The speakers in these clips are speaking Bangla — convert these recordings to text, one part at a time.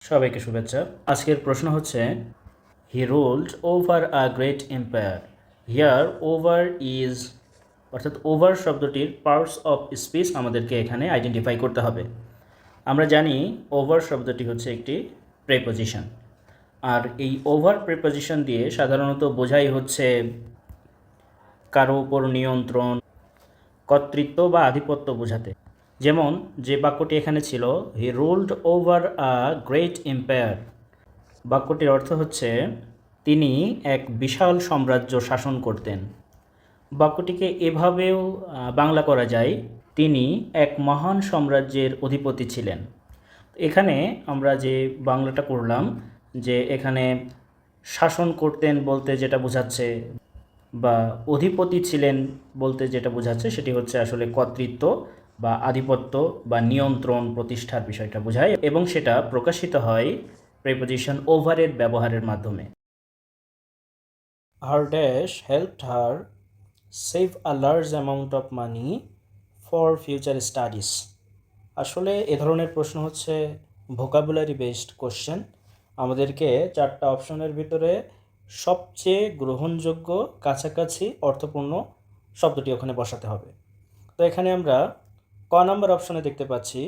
সবাইকে শুভেচ্ছা। আজকের প্রশ্ন হচ্ছে he ruled over a great empire. Here over is, অর্থাৎ ওভার শব্দটির পার্টস অফ স্পিচ আমাদেরকে এখানে আইডেন্টিফাই করতে হবে। আমরা জানি ওভার শব্দটি হচ্ছে একটি প্রেপোজিশন, আর এই ওভার প্রেপোজিশন দিয়ে সাধারণত বোঝাই হচ্ছে কারো উপর নিয়ন্ত্রণ, কর্তৃত্ব বা আধিপত্য বোঝাতে। যেমন যে বাক্যটি এখানে ছিল, he ruled over a great empire, বাক্যটির অর্থ হচ্ছে তিনি এক বিশাল সাম্রাজ্য শাসন করতেন। বাক্যটিকে এভাবেও বাংলা করা যায়, তিনি এক মহান সাম্রাজ্যের অধিপতি ছিলেন। এখানে আমরা যে বাংলাটা করলাম, যে এখানে শাসন করতেন বলতে যেটা বোঝাচ্ছে বা অধিপতি ছিলেন বলতে যেটা বোঝাচ্ছে সেটি হচ্ছে আসলে কর্তৃত্ব বা আধিপত্য বা নিয়ন্ত্রণ প্রতিষ্ঠার বিষয়টা বোঝায়, এবং সেটা প্রকাশিত হয় প্রিপোজিশন ওভারের ব্যবহারের মাধ্যমে। Her dash helped her save a large amount of money for future studies. আসলে এ ধরনের প্রশ্ন হচ্ছে ভোকাবুলারি বেসড কোশ্চেন। আমাদেরকে চারটা অপশনের ভিতরে সবচেয়ে গ্রহণযোগ্য কাছাকাছি অর্থপূর্ণ শব্দটি ওখানে বসাতে হবে। তো এখানে আমরা ক নাম্বার অপশনে দেখতে পাচ্ছি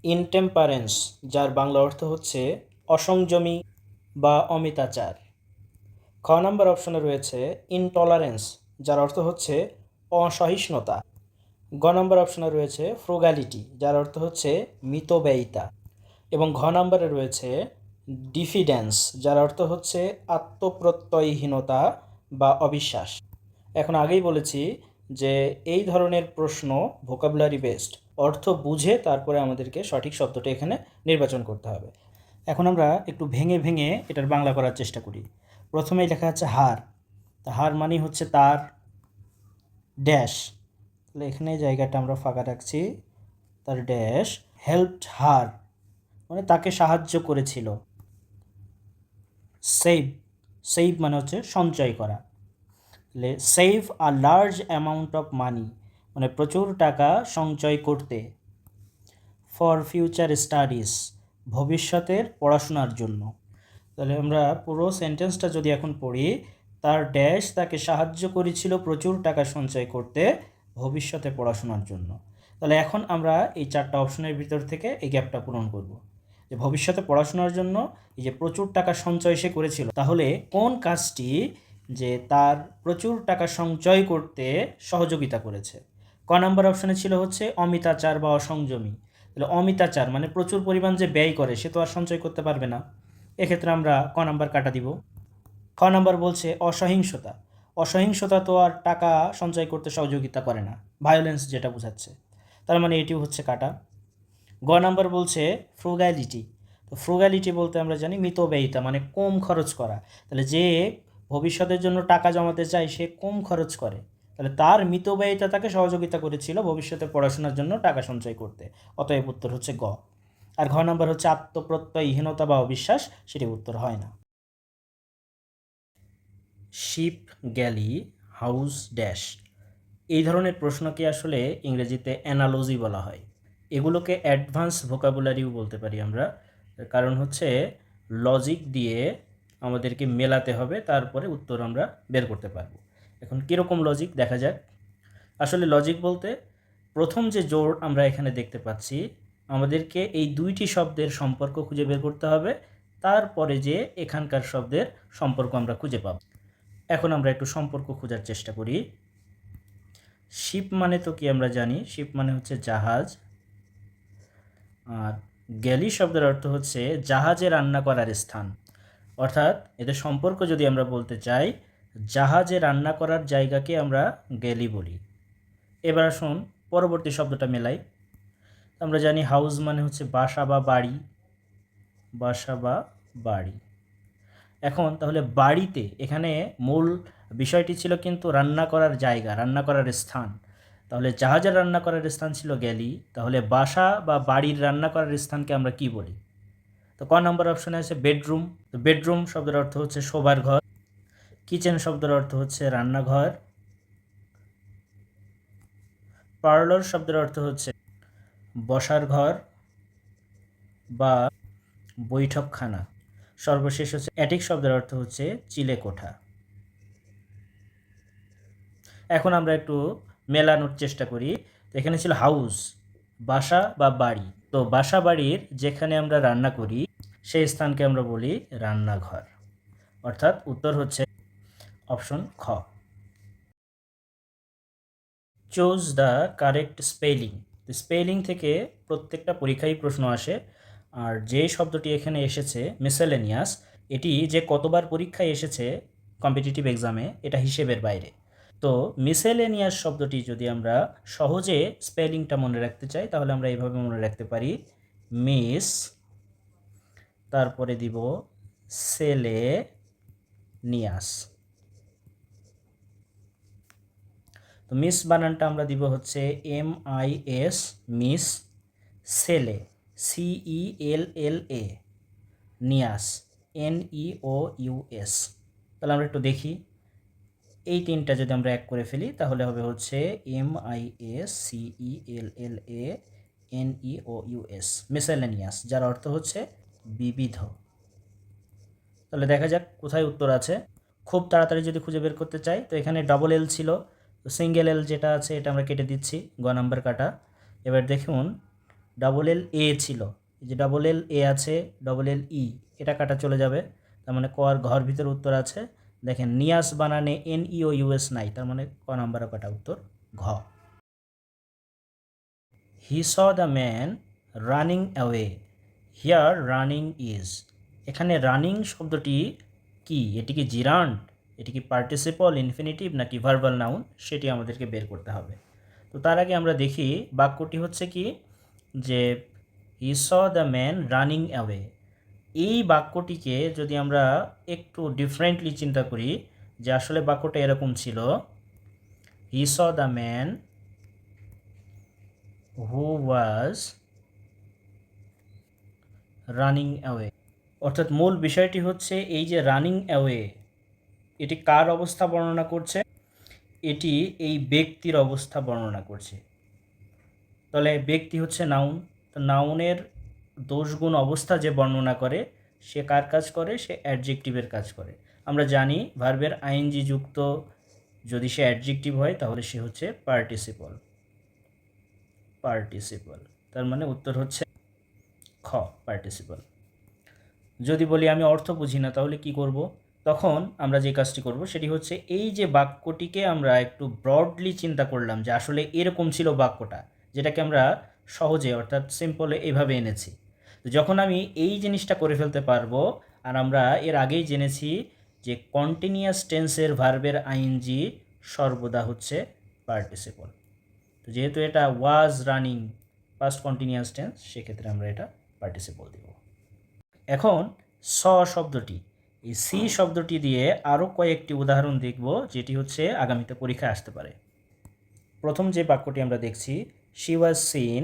ইনটেম্পারেন্স, যার বাংলা অর্থ হচ্ছে অসংযমী বা অমিতাচার। খ নাম্বার অপশনে রয়েছে ইনটলারেন্স, যার অর্থ হচ্ছে অসহিষ্ণুতা। গ নাম্বার অপশনে রয়েছে ফ্রুগালিটি, যার অর্থ হচ্ছে মিতব্যয়িতা। এবং ঘ নাম্বারে রয়েছে ডিফিডেন্স, যার অর্থ হচ্ছে আত্মপ্রত্যয়হীনতা বা অবিশ্বাস। এখন আগেই বলেছি যে এই ধরনের প্রশ্ন ভোকাবুলারি বেসড, অর্থ বুঝে তারপরে আমাদেরকে সঠিক শব্দটা এখানে নির্বাচন করতে হবে। এখন আমরা একটু ভেঙে ভেঙে এটার বাংলা করার চেষ্টা করি। প্রথমেই লেখা আছে হার, তা হার মানে হচ্ছে তার ড্যাশ, তাহলে এখানে জায়গাটা আমরা ফাঁকা রাখছি, তার ড্যাশ হেল্পড হার মানে তাকে সাহায্য করেছিল। সেভ, সেভ মানে হচ্ছে সঞ্চয় করা, তাহলে save a large amount of money মানে প্রচুর টাকা সঞ্চয় করতে। ফর ফিউচার স্টাডিজ, ভবিষ্যতের পড়াশোনার জন্য। তাহলে আমরা পুরো সেন্টেন্সটা যদি এখন পড়ি, তার ড্যাশ তাকে সাহায্য করেছিল প্রচুর টাকা সঞ্চয় করতে ভবিষ্যতে পড়াশোনার জন্য। তাহলে এখন আমরা এই চারটা অপশনের ভিতর থেকে এই গ্যাপটা পূরণ করব, যে ভবিষ্যতে পড়াশোনার জন্য এই যে প্রচুর টাকা সঞ্চয় সে করেছিল, তাহলে কোন কাজটি যে তার প্রচুর টাকা সঞ্চয় করতে সহযোগিতা করেছে। ক নাম্বার অপশনে ছিল হচ্ছে অমিতাচার বা অসংযমী। তাহলে অমিতাচার মানে প্রচুর পরিমাণ যে ব্যয় করে সে তো আর সঞ্চয় করতে পারবে না, এক্ষেত্রে আমরা ক নাম্বার কাটা দিব। খ নাম্বার বলছে অসহিংসতা, অসহিংসতা তো আর টাকা সঞ্চয় করতে সহযোগিতা করে না, ভায়োলেন্স যেটা বোঝাচ্ছে, তার মানে এটিও হচ্ছে কাটা। গ নাম্বার বলছে ফ্রুগ্যালিটি, তো ফ্রুগ্যালিটি বলতে আমরা জানি মিতব্যয়িতা মানে কম খরচ করা, তাহলে যে ভবিষ্যতের জন্য টাকা জমাতে চায় সে কম খরচ করে, তাহলে তার মিতব্যয়িতা তাকে সহযোগিতা করেছিল ভবিষ্যতে পড়াশোনার জন্য টাকা সঞ্চয় করতে, অতএব উত্তর হচ্ছে গ। আর ঘ নাম্বার হচ্ছে আত্মপ্রত্যয়হীনতা বা অবিশ্বাস, সেটি উত্তর হয় না। শিপ, গ্যালি, হাউস, ড্যাশ, এই ধরনের প্রশ্নকে আসলে ইংরেজিতে অ্যানালজি বলা হয়। এগুলোকে অ্যাডভান্স ভোকাবুলারিও বলতে পারি আমরা, কারণ হচ্ছে লজিক দিয়ে আমাদেরকে মেলাতে হবে, তারপরে উত্তর আমরা বের করতে পারবো। এখন কীরকম লজিক দেখা যাক। আসলে লজিক বলতে প্রথম যে জোড় আমরা এখানে দেখতে পাচ্ছি, আমাদেরকে এই দুইটি শব্দের সম্পর্ক খুঁজে বের করতে হবে, তারপরে যে এখানকার শব্দের সম্পর্ক আমরা খুঁজে পাব। এখন আমরা একটু সম্পর্ক খোঁজার চেষ্টা করি। শিপ মানে তো কি আমরা জানি, শিপ মানে হচ্ছে জাহাজ, আর গ্যালি শব্দের অর্থ হচ্ছে জাহাজে রান্না করার স্থান। অর্থাৎ এদের সম্পর্ক যদি আমরা বলতে চাই, জাহাজে রান্না করার জায়গাকে আমরা গ্যালি বলি। এবার আসুন পরবর্তী শব্দটা মেলাই। আমরা জানি হাউস মানে হচ্ছে বাসা বা বাড়ি, বাসা বা বাড়ি। এখন তাহলে বাড়িতে এখানে মূল বিষয়টি ছিল কিন্তু রান্না করার জায়গা, রান্না করার স্থান, তাহলে জাহাজের রান্না করার স্থান ছিল গ্যালি, তাহলে বাসা বা বাড়ির রান্না করার স্থানকে আমরা কি বলি। তো ক নম্বর অপশনে আছে বেডরুম, তো বেডরুম শব্দের অর্থ হচ্ছে শোবার ঘর। কিচেন শব্দের অর্থ হচ্ছে রান্নাঘর। পার্লর শব্দের অর্থ হচ্ছে বসার ঘর বা বৈঠকখানা। সর্বশেষ হচ্ছে অ্যাটিক শব্দের অর্থ হচ্ছে চিলে কোঠা। এখন আমরা একটু মেলানোর চেষ্টা করি। তো এখানে ছিল হাউস, বাসা বা বাড়ি। তো বাসা বাড়ির যেখানে আমরা রান্না করি সেই স্থানকে আমরা বলি রান্নাঘর। অর্থাৎ উত্তর হচ্ছে অপশন খ। Choose the correct spelling. Spelling থেকে প্রত্যেকটা পরীক্ষায় প্রশ্ন আসে। আর যে শব্দটি এখানে এসেছে মিসেলেনিয়াস, এটি যে কতবার পরীক্ষায় এসেছে কম্পিটিটিভ এক্সামে এটা হিসেবের বাইরে। তো মিসেলেনিয়াস শব্দটি যদি আমরা সহজে স্পেলিংটা মনে রাখতে চাই তাহলে আমরা এইভাবে মনে রাখতে পারি, মিস, তারপরে দিব সেলে নিয়াস। তো মিস বানানটা আমরা দিব হচ্ছে MIS, মিস, সেলে CELLA, নিয়াস NEOUS। তাহলে আমরা একটু দেখি, এই তিনটা যদি আমরা এক করে ফেলি তাহলে হবে হচ্ছে MISCELLANEOUS, মিসেলেনিয়াস, যার অর্থ হচ্ছে বিবিধ। তাহলে দেখা যাক কোথায় উত্তর আছে। খুব তাড়াতাড়ি যদি খুঁজে বের করতে চাই তো এখানে ডবল এল ছিল, তো সিঙ্গেল এল যেটা আছে এটা আমরা কেটে দিচ্ছি, গ নাম্বার কাটা। এবার দেখুন ডবল এল এ ছিল, এই যে ডবল এল এ আছে, ডবল এল ই, এটা কাটা চলে যাবে। তার মানে ক আর ঘর ভিতরে উত্তর আছে। দেখেন নিয়াস বানানে NEOUS নাই, তার মানে ক নাম্বারও কাটা, উত্তর ঘ। He saw the man running away, here running is. এখানে রানিং শব্দটি কি? এটি কি জিরান্ড, এটি কি পার্টিসিপল, ইনফিনিটিভ নাকি ভার্বাল নাউন, সেটি আমাদেরকে বের করতে হবে। তো তার আগে আমরা দেখি বাক্যটি হচ্ছে কি, যে he saw the man running away. এই বাক্যটিকে যদি আমরা একটু ডিফারেন্টলি চিন্তা করি, যে আসলে বাক্যটা এরকম ছিল, he saw the man who was running away. অর্থাৎ মূল বিষয়টি হচ্ছে এই যে রানিং অ্যাওয়ে, এটি কার অবস্থা বর্ণনা করছে? এটি এই ব্যক্তির অবস্থা বর্ণনা করছে। তাহলে ব্যক্তি হচ্ছে নাউন, তো নাউনের দোষগুণ অবস্থা যে বর্ণনা করে সে কার কাজ করে? সে অ্যাডজেক্টিভের কাজ করে। আমরা জানি ভার্বের আইএনজি যুক্ত যদি সে অ্যাডজেক্টিভ হয় তাহলে সে হচ্ছে পার্টিসিপল। পার্টিসিপল, তার মানে উত্তর হচ্ছে খ, পার্টিসিপল। যদি বলি আমি অর্থ বুঝি না তাহলে কি করব? তখন আমরা যে কাজটি করব সেটি হচ্ছে এই যে বাক্যটিকে আমরা একটু ব্রডলি চিন্তা করলাম যে আসলে এরকম ছিল বাক্যটা, যেটাকে আমরা সহজে অর্থাৎ সিম্পলে এভাবে এনেছি। তো যখন আমি এই জিনিসটা করে ফেলতে পারবো, আর আমরা এর আগেই জেনেছি যে কন্টিনিউয়াস টেন্সের ভার্বের আইএনজি সর্বদা হচ্ছে পার্টিসিপল। তো যেহেতু এটা was running past continuous tense, সেক্ষেত্রে আমরা এটা পার্টিসিপল দেব। এখন স শব্দটি, এই সি শব্দটি দিয়ে আরও কয়েকটি উদাহরণ দেখব যেটি হচ্ছে আগামীতে পরীক্ষায় আসতে পারে। প্রথম যে বাক্যটি আমরা দেখছি, she was seen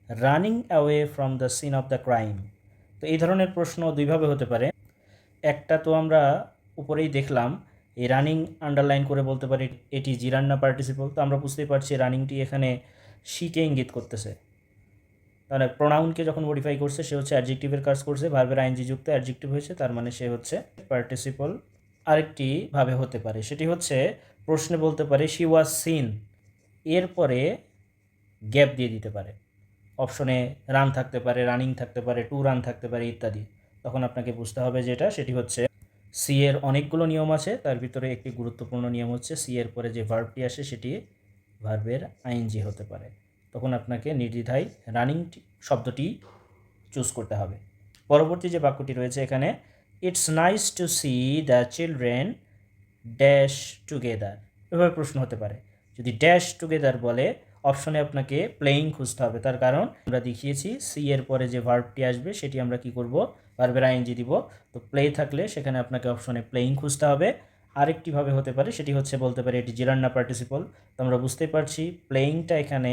running away from the scene of the crime. তো এই ধরনের প্রশ্ন দুইভাবে হতে পারে। একটা তো আমরা উপরেই দেখলাম, এই রানিং আন্ডারলাইন করে বলতে পারি এটি জিরান না পার্টিসিপল। তো আমরা বুঝতেই পারছি রানিংটি এখানে শিকে ইঙ্গিত করতেছে। তাহলে প্রোনাউনকে যখন মডিফাই করছে সে হচ্ছে অ্যাডজেক্টিভের কাজ করছে, ভার্বের আইএনজি যুক্ত অ্যাডজেক্টিভ হয়েছে, তার মানে সে হচ্ছে পার্টিসিপল। আরেকটি ভাবে হতে পারে, সেটি হচ্ছে প্রশ্নে বলতে পারে শি ওয়াজ সিন, এরপরে গ্যাপ দিয়ে দিতে পারে। অপশনে রান থাকতে পারে, রানিং থাকতে পারে, টু রান থাকতে পারে ইত্যাদি। তখন আপনাকে বুঝতে হবে যেটা সেটি হচ্ছে সি এর অনেকগুলো নিয়ম আছে, তার ভিতরে একটি গুরুত্বপূর্ণ নিয়ম হচ্ছে সি এর পরে যে ভার্বটি আসে সেটি ভার্বের আইএনজি হতে পারে। তখন আপনাকে নির্দ্বিধায় রানিং শব্দটি চুজ করতে হবে। পরবর্তী যে বাক্যটি রয়েছে এখানে, it's nice to C the children dash together, এভাবে প্রশ্ন হতে পারে। যদি ড্যাশ টুগেদার বলে অপশনে আপনাকে প্লেয়িং খুঁজতে হবে, তার কারণ আমরা দেখিয়েছি সি এর পরে যে ভার্বটি আসবে সেটি আমরা কি করব? ভার্বের আইএনজি দিব। তো প্লে থাকলে সেখানে আপনাকে অপশনে প্লেয়িং খুঁজতে হবে। আরেকটিভাবে হতে পারে, সেটি হচ্ছে বলতে পারে এটি জিরান না পার্টিসিপল। তো আমরা বুঝতেই পারছি প্লেয়িংটা এখানে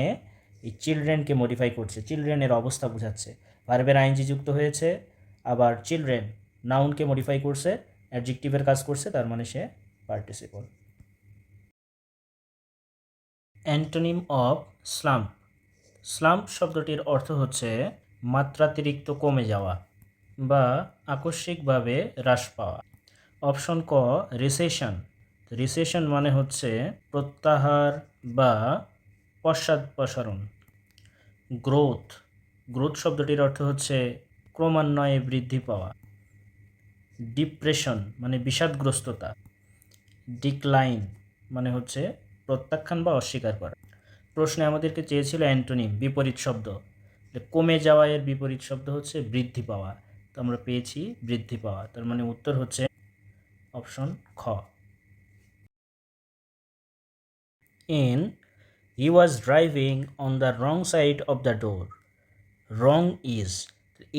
এই চিলড্রেনকে মডিফাই করছে, চিলড্রেনের অবস্থা বোঝাচ্ছে। ভার্বের আইএনজি যুক্ত হয়েছে, আবার চিলড্রেন নাউনকে মডিফাই করছে, অ্যাডজেক্টিভের কাজ করছে, তার মানে সে participle. Antonym of slump. Slump শব্দটির অর্থ হচ্ছে মাত্রাতিরিক্ত কমে যাওয়া। বা আকস্মিকভাবে হ্রাস পাওয়া। অপশন ক রিসেশন। রিসেশন মানে হচ্ছে প্রত্যাহার বা পশ্চাদপসরণ। গ্রোথ। গ্রোথ শব্দটির অর্থ হচ্ছে ক্রমান্বয়ে বৃদ্ধি পাওয়া। ডিপ্রেশন মানে বিষাদগ্রস্ততা। ডিক্লাইন মানে হচ্ছে প্রত্যাখ্যান বা অস্বীকার করা। প্রশ্নে আমাদেরকে চেয়েছিল অ্যান্টোনিম, বিপরীত শব্দ। কমে যাওয়া এর বিপরীত শব্দ হচ্ছে বৃদ্ধি পাওয়া। তো আমরা পেয়েছি বৃদ্ধি পাওয়া, তার মানে উত্তর হচ্ছে অপশন খ। In he was driving on the wrong side of the door. Wrong is,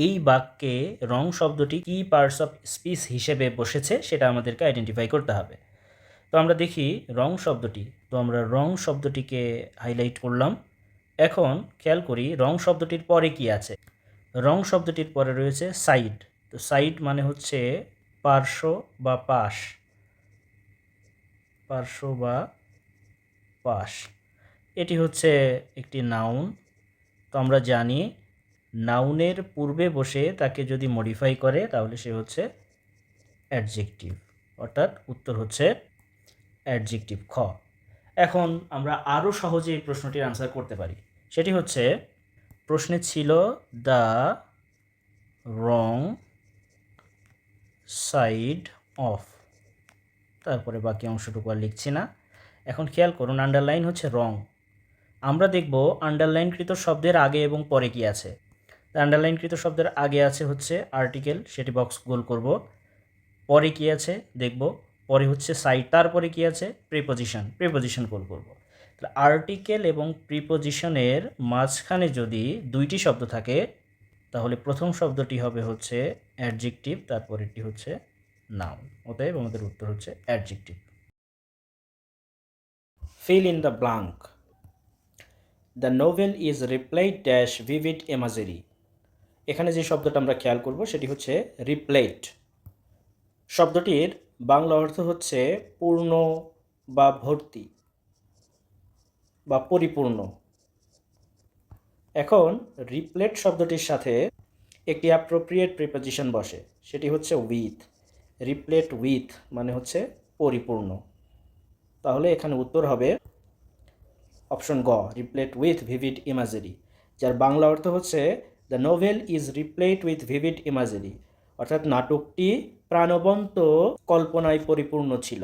এই বাক্যে রং শব্দটি কি পার্টস অফ স্পিচ হিসেবে বসেছে সেটা আমাদেরকে আইডেন্টিফাই করতে হবে। তো আমরা দেখি রং শব্দটি, তো আমরা রং শব্দটিকে হাইলাইট করলাম। এখন খেয়াল করি রং শব্দটির পরে কি আছে। রং শব্দটির পরে রয়েছে সাইড। তো সাইড মানে হচ্ছে পার্শ্ব বা পাশ। পার্শ্ব বা পাশ, এটি হচ্ছে একটি নাউন। তো আমরা জানি নাউনের পূর্বে বসে তাকে যদি মডিফাই করে তাহলে সে হচ্ছে অ্যাডজেক্টিভ, অর্থাৎ উত্তর হচ্ছে অ্যাডজেক্টিভ খ। এখন আমরা আরও সহজে এই প্রশ্নটির আনসার করতে পারি। সেটি হচ্ছে প্রশ্নে ছিল দ্য রং সাইড অফ, তারপরে বাকি অংশটুকু আর লিখছি না। এখন খেয়াল করুন আন্ডারলাইন হচ্ছে রং। আমরা দেখব আন্ডারলাইনকৃত শব্দের আগে এবং পরে কি আছে। আন্ডারলাইনকৃত শব্দের আগে আছে হচ্ছে আর্টিকেল, সেটি বক্স গোল করব। পরে কি আছে দেখব, পরে হচ্ছে সাইড, তারপরে কি আছে প্রিপোজিশন, প্রিপোজিশন গোল করব। তাহলে আর্টিকেল এবং প্রিপোজিশনের মাঝখানে যদি দুইটি শব্দ থাকে তাহলে প্রথম শব্দটি হবে হচ্ছে অ্যাডজেক্টিভ, তারপরেরটি হচ্ছে নাউন। অতএব আমাদের উত্তর হচ্ছে adjective. Fill in the blank. The novel is replete dash vivid imagery. এখানে যে শব্দটা আমরা খেয়াল করব সেটি হচ্ছে রিপ্লেট। শব্দটির বাংলা অর্থ হচ্ছে পূর্ণ বা ভর্তি বা পরিপূর্ণ। এখন রিপ্লেট শব্দটির সাথে একটি অ্যাপ্রোপ্রিয়েট প্রিপোজিশন বসে, সেটি হচ্ছে উইথ। রিপ্লেট উইথ মানে হচ্ছে পরিপূর্ণ। তাহলে এখানে উত্তর হবে অপশন গ, রিপ্লেট উইথ ভিভিড ইমাজেরি, যার বাংলা অর্থ হচ্ছে the novel is রিপ্লেট with vivid ইমাজেরি, অর্থাৎ নাটকটি প্রাণবন্ত কল্পনায় পরিপূর্ণ ছিল।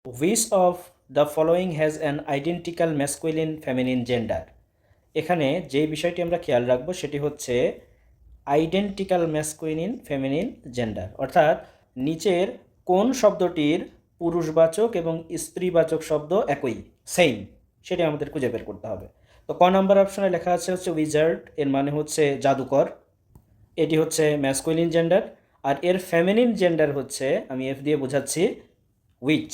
Which of the following has an identical masculine feminine gender. এখানে যে বিষয়টি আমরা খেয়াল রাখবো সেটি হচ্ছে আইডেন্টিক্যাল ম্যাসকুলিন ফেমিনিন জেন্ডার, অর্থাৎ নিচের কোন শব্দটির পুরুষবাচক এবং স্ত্রীবাচক শব্দ একই, সেম, সেটি আমাদের খুঁজে বের করতে হবে। তো ক নাম্বার অপশনে লেখা আছে হচ্ছে উইজার্ড, এর মানে হচ্ছে জাদুকর, এটি হচ্ছে ম্যাসকুলিন জেন্ডার। আর এর ফেমিনিন জেন্ডার হচ্ছে, আমি এফ দিয়ে বোঝাচ্ছি, উইচ,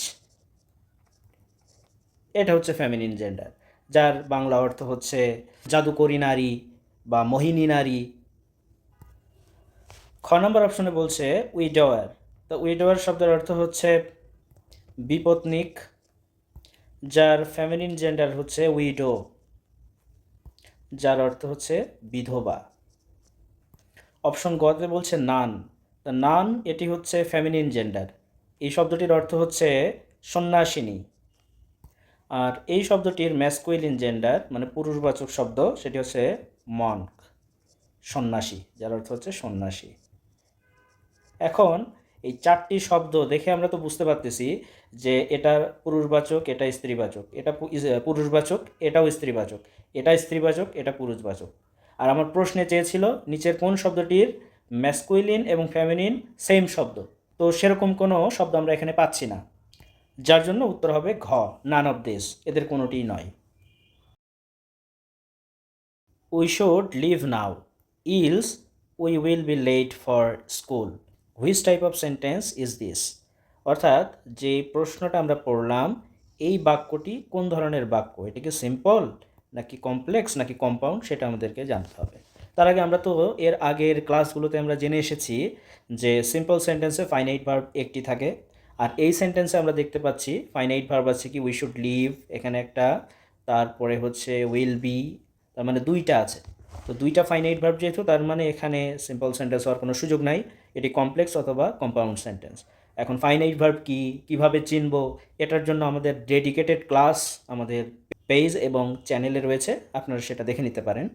এটা হচ্ছে ফেমিনিন জেন্ডার, যার বাংলা অর্থ হচ্ছে জাদুকরী নারী বা মোহিনী নারী। খ নম্বর অপশনে বলছে উইডোয়ার। তো উইডোয়ার শব্দের অর্থ হচ্ছে বিপত্নিক, যার ফেমিনিন জেন্ডার হচ্ছে উইডো, যার অর্থ হচ্ছে বিধবা। অপশন গতে বলছে নান। তা নান এটি হচ্ছে ফেমিনিন জেন্ডার, এই শব্দটির অর্থ হচ্ছে সন্ন্যাসিনী। আর এই শব্দটির ম্যাসকুলিন জেন্ডার মানে পুরুষবাচক শব্দ সেটি হচ্ছে মঙ্ক, সন্ন্যাসী, যার অর্থ হচ্ছে সন্ন্যাসী। এখন এই চারটি শব্দ দেখে আমরা তো বুঝতে পারতেছি যে এটা পুরুষবাচক, এটা স্ত্রীবাচক, এটা পুরুষবাচক, এটাও স্ত্রীবাচক, এটা স্ত্রীবাচক, এটা পুরুষবাচক। আর আমার প্রশ্নে চেয়েছিল নিচের কোন শব্দটির ম্যাসকুলিন এবং ফেমিনিন সেম শব্দ, তো সেরকম কোনো শব্দ আমরা এখানে পাচ্ছি না, যার জন্য উত্তর হবে ঘ, নান অফ দিস, এদের কোনোটিই নয়। We should leave now else we will be late for school. Which type of sentence is this. অর্থাৎ যে প্রশ্নটা আমরা পড়লাম এই বাক্যটি কোন ধরনের বাক্য, এটা কি সিম্পল নাকি কমপ্লেক্স নাকি কম্পাউন্ড, সেটা আমাদেরকে জানতে হবে। তার আগে আমরা তো এর আগের ক্লাসগুলোতে আমরা জেনে এসেছি যে সিম্পল সেন্টেন্সে ফাইনাইট ভার্ব একটি থাকে, আর এই সেন্টেন্সে আমরা দেখতে পাচ্ছি ফাইনাইট ভার্ব আছে কি উই শুড লিভ এখানে একটা, তারপরে হচ্ছে উইল বি, তার মানে দুইটা আছে। তো তো দুইটা ফাইনাইট ভার্ব যেহেতু, তার মানে এখানে সিম্পল সেন্টেন্স হওয়ার কোনো সুযোগ নাই, এটি কমপ্লেক্স অথবা কম্পাউন্ড সেন্টেন্স। এখন ফাইনাইট ভার্ব কি, কিভাবে চিনব, এটার জন্য আমাদের ডেডিকেটেড ক্লাস আমাদের পেজ এবং চ্যানেলে রয়েছে, আপনারা সেটা দেখে নিতে পারেন।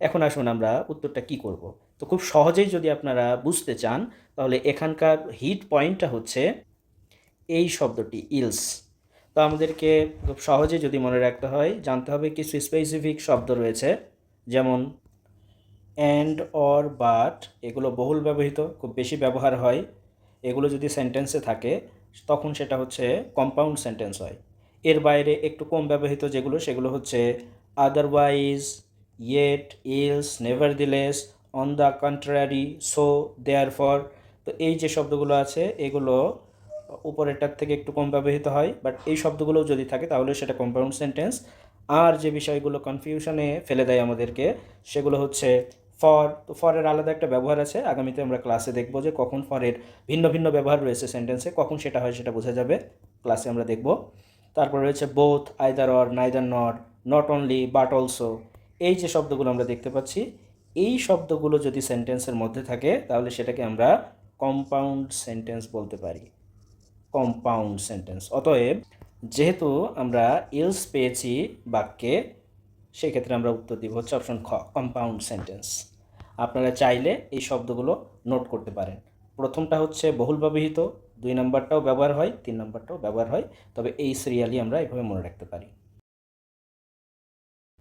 এখন আসুন আমরা উত্তরটা কি করব। তো খুব সহজেই যদি আপনারা বুঝতে চান, তাহলে এখানকার হিট পয়েন্টটা হচ্ছে এই শব্দটি ইলস। তো আমাদেরকে খুব সহজে যদি মনে রাখতে হয়, জানতে হবে কিছু স্পেসিফিক শব্দ রয়েছে, যেমন অ্যান্ড, অর, বাট, এগুলো বহুল ব্যবহৃত, খুব বেশি ব্যবহার হয়। এগুলো যদি সেন্টেন্সে থাকে তখন সেটা হচ্ছে কম্পাউন্ড সেন্টেন্স হয়। এর বাইরে একটু কম ব্যবহৃত যেগুলো, সেগুলো হচ্ছে otherwise, yet, else, নেভারদিলেস, on the contrary, so, therefore. তো এই যে শব্দগুলো আছে এগুলো উপরেরটার থেকে একটু কম ব্যবহৃত হয়, বাট এই শব্দগুলোও যদি থাকে তাহলে সেটা কম্পাউন্ড সেন্টেন্স। আর যে বিষয়গুলো কনফিউশনে ফেলে দেয় আমাদেরকে, সেগুলো হচ্ছে ফর। তো ফরের আলাদা একটা ব্যবহার আছে, আগামীতে আমরা ক্লাসে দেখব যে কখন ফরের ভিন্ন ভিন্ন ব্যবহার রয়েছে সেন্টেন্সে, কখন সেটা হয় সেটা বোঝা যাবে, ক্লাসে আমরা দেখব। তারপর রয়েছে both, either or, neither not, not only, but also. এই যে শব্দগুলো আমরা দেখতে পাচ্ছি, এই শব্দগুলো যদি সেন্টেন্সের মধ্যে থাকে তাহলে সেটাকে আমরা কম্পাউন্ড সেন্টেন্স বলতে পারি, কম্পাউন্ড সেন্টেন্স। অতএব যেহেতু আমরা ইলস পেয়েছি বাক্যে, সেক্ষেত্রে আমরা উত্তর দিব হচ্ছে অপশন খ, কম্পাউন্ড সেন্টেন্স। আপনারা চাইলে এই শব্দগুলো নোট করতে পারেন। প্রথমটা হচ্ছে বহুল ব্যবহৃত, 2 নম্বরটাও ব্যবহার হয়, 3 নম্বরটাও ব্যবহার হয়, তবে এই সিরিয়ালি আমরা এভাবে মনে রাখতে পারি।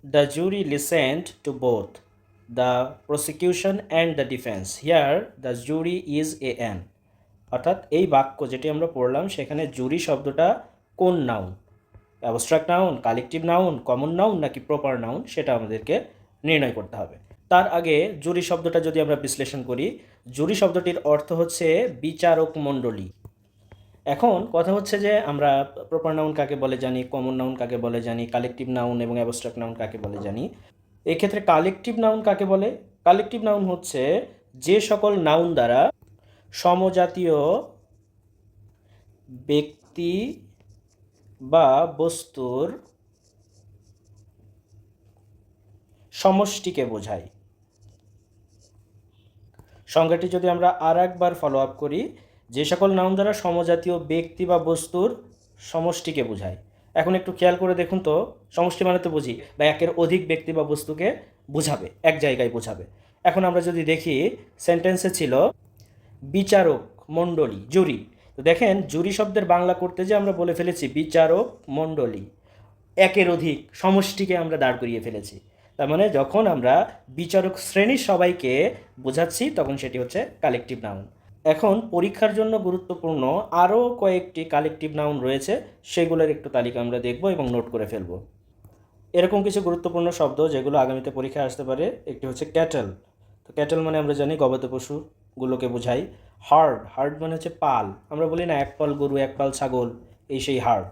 The jury listened to both the prosecution and the defence, here the jury is a an. অর্থাৎ এই বাক্য যেটি আমরা পড়লাম সেখানে জুরি শব্দটা কোন noun, abstract noun, collective noun, common noun নাকি প্রপার নাউন, সেটা আমাদেরকে নির্ণয় করতে হবে। তার আগে জুরি শব্দটা যদি আমরা বিশ্লেষণ করি, জুরি শব্দটির অর্থ হচ্ছে বিচারক মণ্ডলী। এখন কথা হচ্ছে যে আমরা প্রপার নাউন কাকে বলে জানি, কমন নাউন কাকে বলে জানি, কালেকটিভ নাউন এবং অ্যাবস্ট্রাক্ট নাউন কাকে বলে জানি। এক্ষেত্রে কালেকটিভ নাউন কাকে বলে? কালেকটিভ নাউন হচ্ছে যে সকল নাউন দ্বারা সমজাতীয় ব্যক্তি বা বস্তুর সমষ্টিকে বোঝায়। সংজ্ঞাটি যদি আমরা আর একবার ফলো আপ করি, যে সকল নাউন দ্বারা সমজাতীয় ব্যক্তি বা বস্তুর সমষ্টিকে বোঝায়। এখন একটু খেয়াল করে দেখুন তো, সমষ্টি মানে তো বুঝি বা একের অধিক ব্যক্তি বা বস্তুকে বোঝাবে, এক জায়গায় বোঝাবে। এখন আমরা যদি দেখি সেন্টেন্সে ছিল বিচারক মণ্ডলী, জুরি। তো দেখেন জুরি শব্দের বাংলা করতে যে আমরা বলে ফেলেছি বিচারক মণ্ডলী, একের অধিক সমষ্টিকে আমরা দাঁড় করিয়ে ফেলেছি। তার মানে যখন আমরা বিচারক শ্রেণীর সবাইকে বোঝাচ্ছি তখন সেটি হচ্ছে কালেকটিভ নাউন। এখন পরীক্ষার জন্য গুরুত্বপূর্ণ আরও কয়েকটি কালেকটিভ নাউন রয়েছে, সেগুলোর একটু তালিকা আমরা দেখব এবং নোট করে ফেলব। এরকম কিছু গুরুত্বপূর্ণ শব্দ যেগুলো আগামীতে পরীক্ষায় আসতে পারে, একটি হচ্ছে ক্যাটেল। তো ক্যাটেল মানে আমরা জানি গবাদি পশুগুলোকে বোঝাই। হার্ড, হার্ড মানে হচ্ছে পাল, আমরা বলি না এক পাল গরু এক পাল ছাগল, এই সেই হার্ড।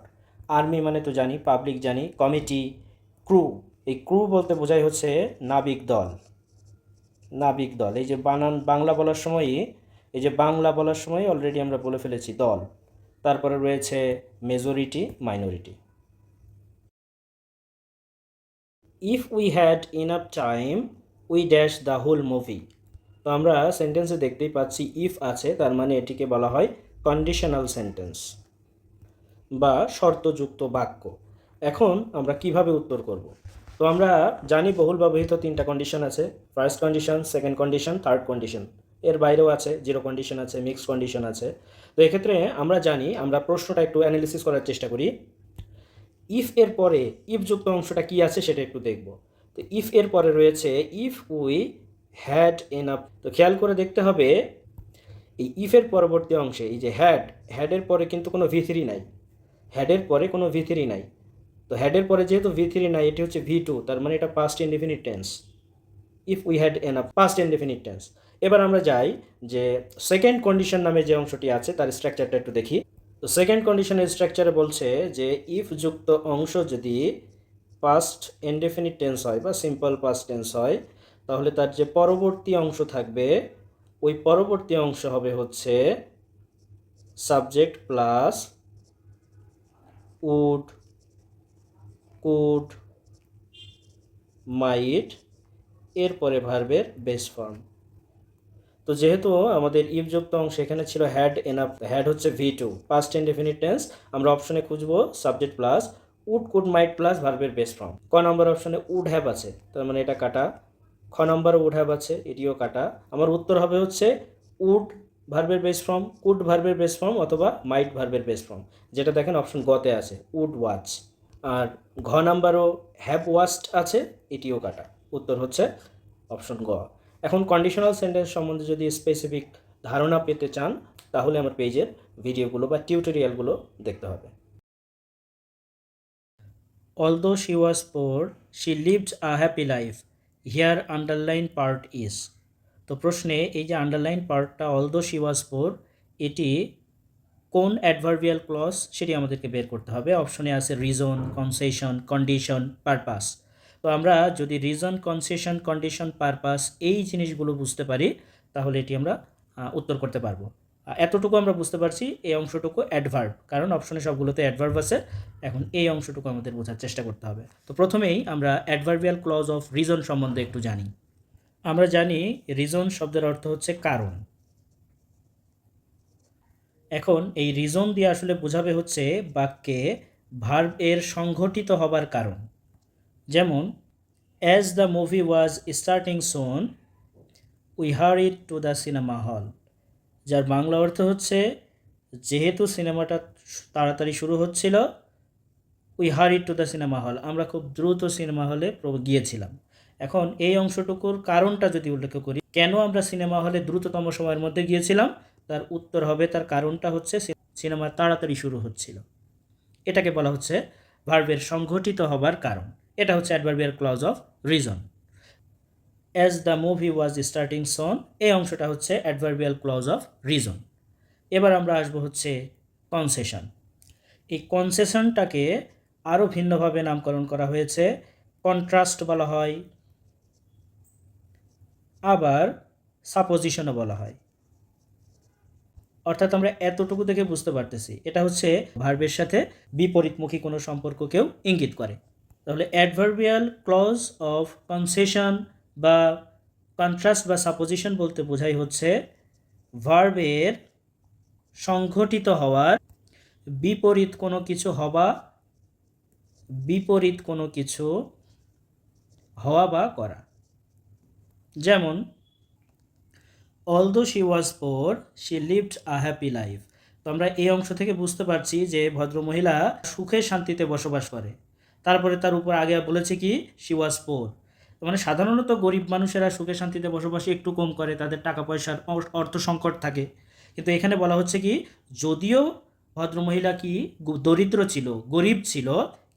আর্মি মানে তো জানি, পাবলিক জানি। কমিটি, ক্রু, এই ক্রু বলতে বোঝাই হচ্ছে নাবিক দল, নাবিক দল। এই যে বাংলা বলার সময়ই, এই যে বাংলা বলার সময় অলরেডি আমরা বলে ফেলেছি দল। তারপরে রয়েছে majority, minority. If we had enough time we dash the whole movie. তো আমরা সেন্টেন্সে দেখতেই পাচ্ছি ইফ আছে, তার মানে এটিকে বলা হয় কন্ডিশনাল সেন্টেন্স বা শর্তযুক্ত বাক্য। এখন আমরা কিভাবে উত্তর করব? তো আমরা জানি বহুল ব্যবহৃত 3টা কন্ডিশন আছে, first condition, second condition, third condition. এর বাইরেও আছে, জিরো কন্ডিশন আছে, মিক্সড কন্ডিশন আছে। তো এক্ষেত্রে আমরা জানি, আমরা প্রশ্নটা একটু অ্যানালিসিস করার চেষ্টা করি। ইফ এর পরে ইফ যুক্ত অংশটা কি আছে সেটা একটু দেখব। তো ইফ এর পরে রয়েছে ইফ উই হ্যাড এনাফ। তো খেয়াল করে দেখতে হবে এই ইফের পরবর্তী অংশে এই যে হ্যাড, হ্যাডের পরে কিন্তু কোনো ভি3 নাই, হ্যাডের পরে কোনো ভি3 নাই। তো হ্যাডের পরে যেহেতু ভি3 নাই, এটি হচ্ছে ভি2, তার মানে এটা past indefinite tense. If we had enough, past indefinite tense. এবার আমরা যাই যে সেকেন্ড কন্ডিশন নামে যে অংশটি আছে তার স্ট্রাকচারটা একটু দেখি। তো সেকেন্ড কন্ডিশনের স্ট্রাকচারে বলছে যে ইফ যুক্ত অংশ যদি পাস্ট ইনডেফিনিট টেন্স হয় বা সিম্পল পাস্ট টেন্স হয়, তাহলে তার যে পরবর্তী অংশ থাকবে ওই পরবর্তী অংশ হবে হচ্ছে সাবজেক্ট প্লাস উড, কুড, মাইট এরপরে ভার্বের বেস ফর্ম। তো যেহেতু আমাদের ইফ যুক্ত অংশ এখানে ছিল হ্যাড এনাফ, হ্যাড হচ্ছে V2 পাস্ট ইনডেফিনিট টেন্স, আমরা অপশনে খুঁজবো subject plus would could might plus ভার্বের বেস ফর্ম। ক নম্বর অপশনে উড হ্যাভ আছে, তার মানে এটা কাটা। খ নম্বরে উড হ্যাভ আছে, এটিও কাটা। আমার উত্তর হবে হচ্ছে উড ভার্বের বেস ফর্ম, কুড ভার্বের বেস ফর্ম অথবা মাইট ভার্বের বেস ফর্ম, যেটা দেখেন অপশন গতে আছে উড ওয়াচ। আর ঘ নাম্বারও হ্যাভ ওয়াচড আছে, এটিও কাটা। উত্তর হচ্ছে অপশন গ। এখন কন্ডিশনাল সেন্টেন্স সম্বন্ধে যদি স্পেসিফিক ধারণা পেতে চান তাহলে আমার পেজের ভিডিওগুলো বা টিউটোরিয়ালগুলো দেখতে হবে। Although she was poor, she lived a happy life. Here underline part is. তো প্রশ্নে এই যে আন্ডারলাইন পার্টটা although she was poor, এটি কোন অ্যাডভার্বিয়াল ক্লজ সেটি আমাদেরকে বের করতে হবে। অপশনে আছে রিজন, কনসেশন, কন্ডিশন, পারপাস। তো আমরা যদি রিজন, কনসেশন, কন্ডিশন, পারপাস এই জিনিসগুলো বুঝতে পারি তাহলে এটি আমরা উত্তর করতে পারবো। এতটুকু আমরা বুঝতে পারছি, এই অংশটুকু অ্যাডভার্ব, কারণ অপশনে সবগুলোতে অ্যাডভার্ব আছে। এখন এই অংশটুকু আমাদের বোঝার চেষ্টা করতে হবে। তো প্রথমেই আমরা অ্যাডভার্বিয়াল ক্লজ অফ রিজন সম্বন্ধে একটু জানি। আমরা জানি রিজন শব্দের অর্থ হচ্ছে কারণ। এখন এই রিজন দিয়ে আসলে বোঝাবে হচ্ছে বাক্যে ভার্ব এর সংঘটিত হবার কারণ। যেমন as the movie was starting soon we hurried to the cinema hall, যার বাংলা অর্থ হচ্ছে যেহেতু সিনেমাটা তাড়াতাড়ি শুরু হচ্ছিল, we hurried to the cinema হল, আমরা খুব দ্রুত সিনেমা হলে গিয়েছিলাম। এখন এই অংশটুকুর কারণটা যদি উল্লেখ করি, কেন আমরা সিনেমা হলে দ্রুততম সময়ের মধ্যে গিয়েছিলাম, তার উত্তর হবে তার কারণটা হচ্ছে সিনেমা তাড়াতাড়ি শুরু হচ্ছিল। এটাকে বলা হচ্ছে ভার্বের সংঘটিত হবার কারণ। এটা হচ্ছে adverbial clause of reason. As the movie was starting soon, এই অংশটা হচ্ছে অ্যাডভার্বিয়াল ক্লজ অফ রিজন। এবার আমরা আসবো হচ্ছে কনসেশন। এই কনসেশনটাকে আরও ভিন্নভাবে নামকরণ করা হয়েছে, কন্ট্রাস্ট বলা হয়, আবার সাপোজিশনও বলা হয়। অর্থাৎ আমরা এতটুকু থেকে বুঝতে পারতেছি এটা হচ্ছে ভার্বের সাথে বিপরীতমুখী কোনো সম্পর্ককেও ইঙ্গিত করে। তাহলে অ্যাডভার্বিয়াল ক্লজ অফ কনসেশন বা কন্ট্রাস্ট বা সাপোজিশন বলতে বোঝাই হচ্ছে ভার্বের সংঘটিত হওয়ার বিপরীত কোনো কিছু হওয়া, বিপরীত কোনো কিছু হওয়া বা করা। যেমন although she was poor, she lived a happy life. তো আমরা এই অংশ থেকে বুঝতে পারছি যে ভদ্রমহিলা সুখে শান্তিতে বসবাস করে। তারপরে তার উপর আগে বলেছে কি she was poor, মানে সাধারণত গরিব মানুষেরা সুখে শান্তিতে বসবাস একটু কম করে, তাদের টাকা পয়সার অর্থ সংকট থাকে। কিন্তু এখানে বলা হচ্ছে কি যদিও ভদ্রমহিলা কি দরিদ্র ছিল, গরিব ছিল,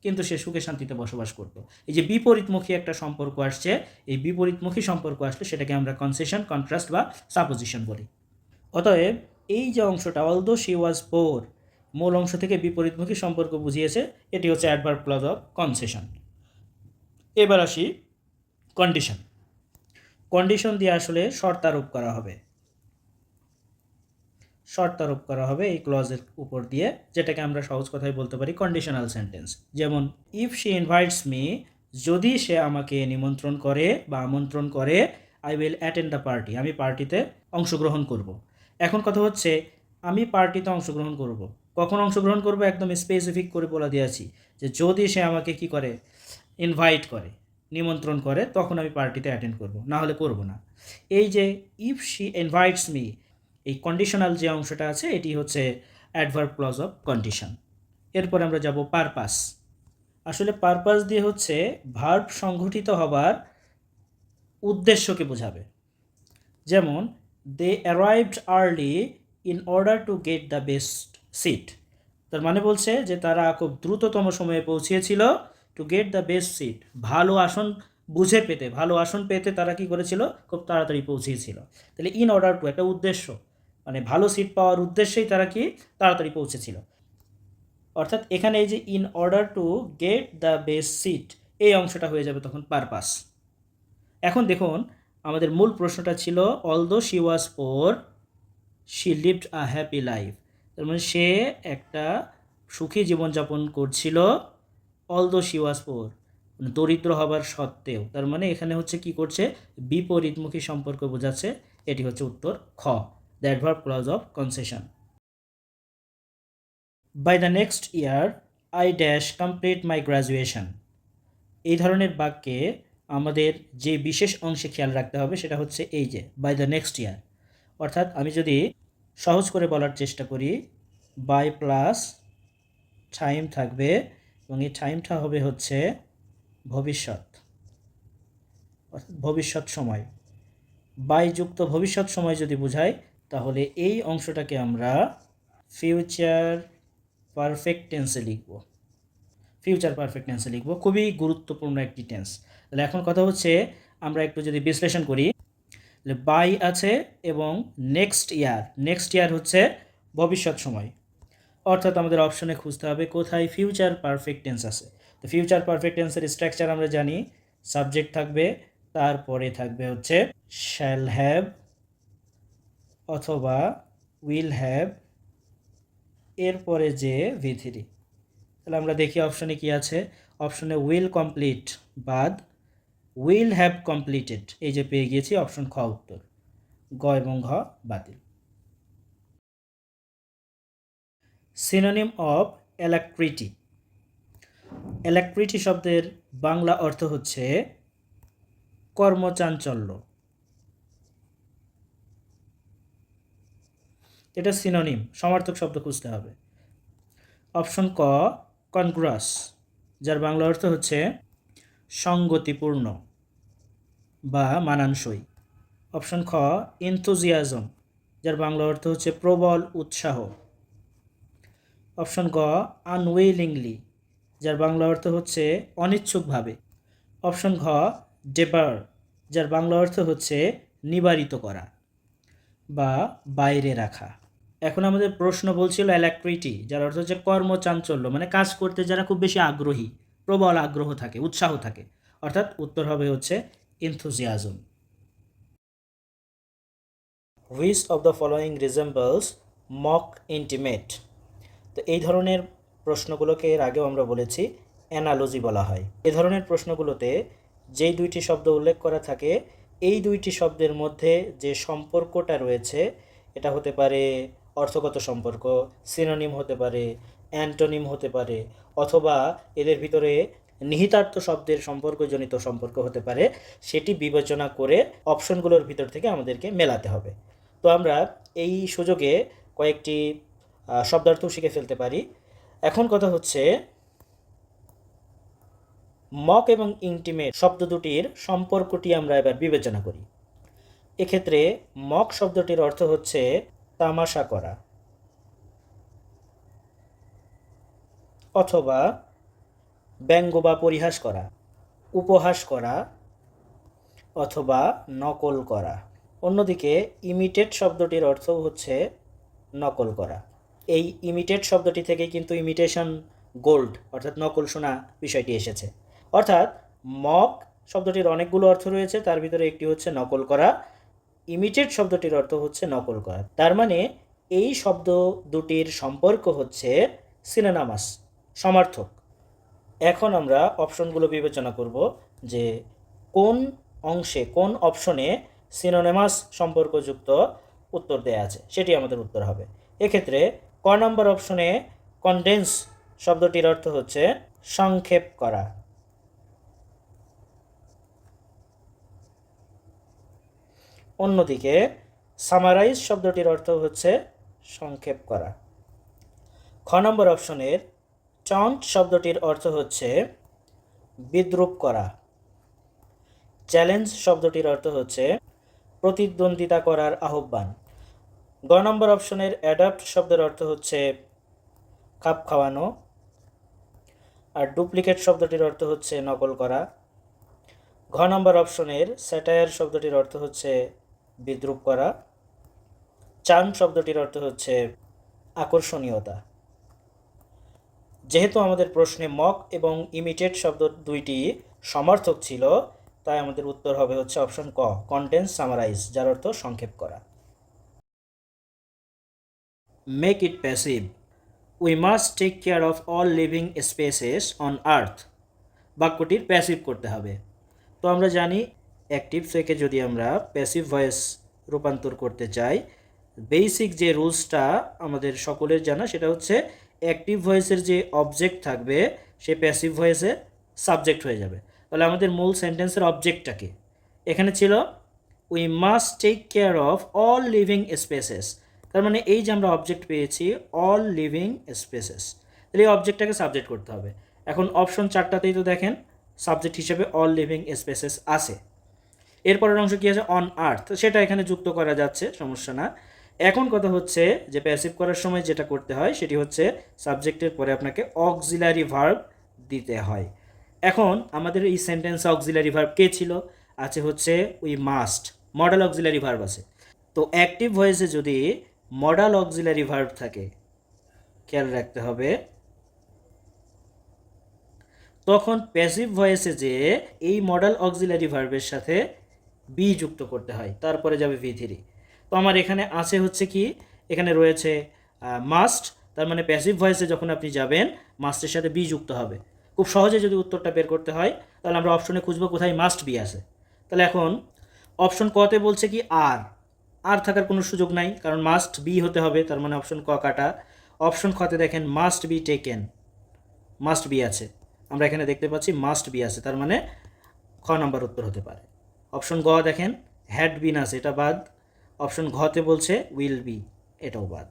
কিন্তু সে সুখে শান্তিতে বসবাস করত। এই যে বিপরীতমুখী একটা সম্পর্ক আসছে, এই বিপরীতমুখী সম্পর্ক আসলে সেটাকে আমরা কনসেশন, কন্ট্রাস্ট বা সাপোজিশন বলি। অতএব এই যে অংশটা অলদো শি ওয়াজ পোর, মূল অংশ থেকে বিপরীতমুখী সম্পর্ক বুঝিয়েছে, এটি হচ্ছে অ্যাডভার্ব ক্লজ অফ কনসেশন। এবার আসি কন্ডিশন। কন্ডিশন দিয়ে আসলে শর্ত আরোপ করা হবে, শর্ত আরোপ করা হবে এই ক্লজের উপর দিয়ে, যেটাকে আমরা সহজ কথায় বলতে পারি কন্ডিশনাল সেন্টেন্স। যেমন ইফ শি ইনভাইটস মি, যদি সে আমাকে নিমন্ত্রণ করে বা আমন্ত্রণ করে, I will attend the party, আমি পার্টিতে অংশগ্রহণ করব। এখন কথা হচ্ছে আমি পার্টিতে অংশগ্রহণ করব, কখন অংশগ্রহণ করব একদম স্পেসিফিক করে বলে দিয়েছি যে যদি সে আমাকে কি করে, ইনভাইট করে, নিমন্ত্রণ করে, তখন আমি পার্টিতে অ্যাটেন্ড করব, না হলে করব না। এই যে ইফ শি ইনভাইটস মি, এই কন্ডিশনাল যে অংশটা আছে এটি হচ্ছে অ্যাডভার্ব ক্লজ অফ কন্ডিশন। এরপর আমরা যাব পারপাস। আসলে পারপাস দিয়ে হচ্ছে ভার্ব সংঘটিত হবার উদ্দেশ্যকে বোঝাবে। যেমন they arrived early in order to get the best seat, তার মানে বলছে যে তারা খুব দ্রুততম সময়ে পৌঁছিয়েছিল, to get the best seat, ভালো আসন বুঝে পেতে, ভালো আসন পেতে তারা কি করেছিল, খুব তাড়াতাড়ি পৌঁছিয়েছিল। তাহলে ইন অর্ডার টু একটা উদ্দেশ্য, মানে ভালো সিট পাওয়ার উদ্দেশ্যেই তারা কি তাড়াতাড়ি পৌঁছেছিল। অর্থাৎ এখানে এই যে in order to get the best seat, এই অংশটা হয়ে যাবে তখন পারপাস। এখন দেখুন আমাদের মূল প্রশ্নটা ছিল although she was poor she lived a happy life, তার মানে সে একটা সুখী জীবনযাপন করছিল, অলদো শি ওয়াজ পোর, দরিদ্র হবার সত্ত্বেও, তার মানে এখানে হচ্ছে কি করছে, বিপরীতমুখী সম্পর্ক বোঝাচ্ছে। এটি হচ্ছে উত্তর খ, the adverb clause of concession. By the next year I dash complete my graduation. এই ধরনের বাক্যে আমাদের যে বিশেষ অংশে খেয়াল রাখতে হবে সেটা হচ্ছে এই যে বাই দ্য নেক্সট ইয়ার। অর্থাৎ আমি যদি সহজ করে বলার চেষ্টা করি, বাই প্লাস টাইম থাকবে এবং এই টাইমটা হবে হচ্ছে ভবিষ্যৎ, অর্থাৎ ভবিষ্যৎ সময়। বাই যুক্ত ভবিষ্যৎ সময় যদি বোঝাই তাহলে এই অংশটাকে আমরা ফিউচার পারফেক্ট টেন্সে লিখব। ফিউচার পারফেক্ট টেন্সে লিখব, খুবই গুরুত্বপূর্ণ একটি টেন্স। তাহলে এখন কথা হচ্ছে আমরা একটু যদি বিশ্লেষণ করি, বাই আছে এবং নেক্সট ইয়ার হচ্ছে ভবিষ্যৎ সময়। অর্থাৎ আমাদের অপশনে খুঁজতে হবে কোথায় ফিউচার পারফেক্ট টেন্স আছে। তো ফিউচার পারফেক্ট টেন্সের স্ট্রাকচার আমরা জানি, সাবজেক্ট থাকবে, তারপরে থাকবে হচ্ছে শ্যাল হ্যাভ অথবা উইল হ্যাভ, এরপরে যে ভি3। তাহলে আমরা দেখি অপশনে কি আছে। অপশনে উইল কমপ্লিট বাদ উইল হ্যাভ কমপ্লিটেড, এই যে পেয়ে গিয়েছি অপশন খ উত্তর, গ এবং ঘ বাতিল। Synonym of অ্যালাক্রিটি। অ্যালাক্রিটি শব্দের বাংলা অর্থ হচ্ছে কর্মচাঞ্চল্য। এটা সিনোনিম, সমার্থক শব্দ খুঁজতে হবে। অপশন ক কনগ্রাস, যার বাংলা অর্থ হচ্ছে সঙ্গতিপূর্ণ বা মানানসই। অপশন খ এনথুজিয়াজম, যার বাংলা অর্থ হচ্ছে প্রবল উৎসাহ। অপশন গ আনউইলিংলি, যার বাংলা অর্থ হচ্ছে অনিচ্ছুকভাবে। অপশন ঘ ডেবার, যার বাংলা অর্থ হচ্ছে নিবারিত করা বা বাইরে রাখা। এখন আমাদের প্রশ্ন বলছিল অ্যালাক্রিটি, যার অর্থ হচ্ছে কর্মচাঞ্চল্য, মানে কাজ করতে যারা খুব বেশি আগ্রহী, প্রবল আগ্রহ থাকে, উৎসাহ থাকে, অর্থাৎ উত্তর হবে হচ্ছে enthusiasm. Which of the following resembles mock intimate. তো এই ধরনের প্রশ্নগুলোকে এর আগেও আমরা বলেছি অ্যানালজি বলা হয়। এ ধরনের প্রশ্নগুলোতে যেই দুইটি শব্দ উল্লেখ করা থাকে, এই দুইটি শব্দের মধ্যে যে সম্পর্কটা রয়েছে এটা হতে পারে অর্থগত সম্পর্ক, সিনোনিম হতে পারে, অ্যান্টোনিম হতে পারে, অথবা এদের ভিতরে নিহিতার্থ শব্দের সম্পর্কজনিত সম্পর্ক হতে পারে, সেটি বিবেচনা করে অপশনগুলোর ভিতর থেকে আমাদেরকে মেলাতে হবে। তো আমরা এই সুযোগে কয়েকটি শব্দার্থ শিখে ফেলতে পারি। এখন কথা হচ্ছে মক এবং ইন্টিমেট শব্দ দুটির সম্পর্কটি আমরা এবার বিবেচনা করি। এক্ষেত্রে মক শব্দটির অর্থ হচ্ছে তামাশা করা অথবা ব্যঙ্গ বা পরিহাস করা, উপহাস করা অথবা নকল করা। অন্যদিকে ইমিটেট শব্দটির অর্থ হচ্ছে নকল করা। এই ইমিটেট শব্দটি থেকে কিন্তু ইমিটেশন গোল্ড অর্থাৎ নকল সোনা বিষয়টি এসেছে। অর্থাৎ মক শব্দটির অনেকগুলো অর্থ রয়েছে, তার ভিতরে একটি হচ্ছে নকল করা। ইমিটেট শব্দটির অর্থ হচ্ছে নকল করা। তার মানে এই শব্দ দুটির সম্পর্ক হচ্ছে সিনোনামাস, সমার্থক। এখন আমরা অপশনগুলো বিবেচনা করব যে কোন অংশে, কোন অপশনে সিনোনিমাস সম্পর্কযুক্ত উত্তর দেয়া আছে, সেটি আমাদের উত্তর হবে। এক্ষেত্রে ক নম্বর অপশনে কনডেন্স শব্দটির অর্থ হচ্ছে সংক্ষেপ করা। অন্যদিকে সামারাইজ শব্দটির অর্থ হচ্ছে সংক্ষেপ করা। খ নম্বর অপশনের টন্ট শব্দটির অর্থ হচ্ছে বিদ্রূপ করা। চ্যালেঞ্জ শব্দটির অর্থ হচ্ছে প্রতিদ্বন্দ্বিতা করার আহ্বান। গ নম্বর অপশনের অ্যাডাপ্ট শব্দের অর্থ হচ্ছে খাপ খাওয়ানো, আর ডুপ্লিকেট শব্দটির অর্থ হচ্ছে নকল করা। ঘ নম্বর অপশনের স্যাটায়ার শব্দটির অর্থ হচ্ছে বিদ্রূপ করা। চার্ম শব্দটির অর্থ হচ্ছে আকর্ষণীয়তা। যেহেতু আমাদের প্রশ্নে মক এবং ইমিটেট শব্দ দুইটি সমার্থক ছিল, তাই আমাদের উত্তর হবে হচ্ছে অপশন ক, কন্টেন্স সামারাইজ, যার অর্থ সংক্ষেপ করা। Make it passive. We must take care of all living spaces on earth বাক্যটির প্যাসিভ করতে হবে। তো আমরা জানি অ্যাক্টিভ থেকে যদি আমরা প্যাসিভ ভয়েস রূপান্তর করতে চাই, বেসিক যে রুলসটা আমাদের সকলের জানা সেটা হচ্ছে অ্যাক্টিভ ভয়েসের যে অবজেক্ট থাকবে সে প্যাসিভ ভয়েসে সাবজেক্ট হয়ে যাবে। তাহলে আমাদের মূল সেন্টেন্সের অবজেক্টটাকে এখানে ছিল we must take care of all living spaces. তার মানে এই যে আমরা অবজেক্ট পেয়েছি অল লিভিং স্পেসেস, তাহলে এই অবজেক্টটাকে সাবজেক্ট করতে হবে। এখন অপশন 4টাতেই তো দেখেন সাবজেক্ট হিসেবে অল লিভিং স্পেসেস আছে। এরপরের অংশ কী আছে, অন আর্থ, সেটা এখানে যুক্ত করা যাচ্ছে, সমস্যা না। এখন কথা হচ্ছে যে প্যাসিভ করার সময় যেটা করতে হয় সেটি হচ্ছে সাবজেক্টের পরে আপনাকে অক্সিলারি ভার্ব দিতে হয়। এখন আমাদের এই সেন্টেন্সে অক্সিলারি ভার্ব কে ছিল, আছে হচ্ছে we must, modal auxiliary verb আছে। তো অ্যাক্টিভ ভয়েসে যদি মডাল অক্সিলারি ভার্ব থাকে, খেয়াল রাখতে হবে, তখন প্যাসিভ ভয়েসে যে এই মডাল অক্সিলারি ভার্বের সাথে বি যুক্ত করতে হয়, তারপরে যাবে V3। তো আমার এখানে আছে হচ্ছে কি, এখানে রয়েছে মাস্ট, তার মানে প্যাসিভ ভয়েসে যখন আপনি যাবেন মাস্টের সাথে বি যুক্ত হবে। খুব সহজে যদি উত্তরটা বের করতে হয় তাহলে আমরা অপশনে খুঁজবো কোথায় মাস্ট বি আছে। তাহলে এখন অপশন কতে বলছে কি আর থাকার কোনো সুযোগ নাই, কারণ মাস্ট বি হতে হবে, তার মানে অপশন ক কাটা। অপশন খতে দেখেন must be taken, must be আছে, আমরা এখানে দেখতে পাচ্ছি মাস্ট বি আছে, তার মানে খ নাম্বার উত্তর হতে পারে। অপশন গ দেখেন হ্যাড বিন আছে, এটা বাদ। অপশন ঘতে বলছে উইল বি, এটাও বাদ।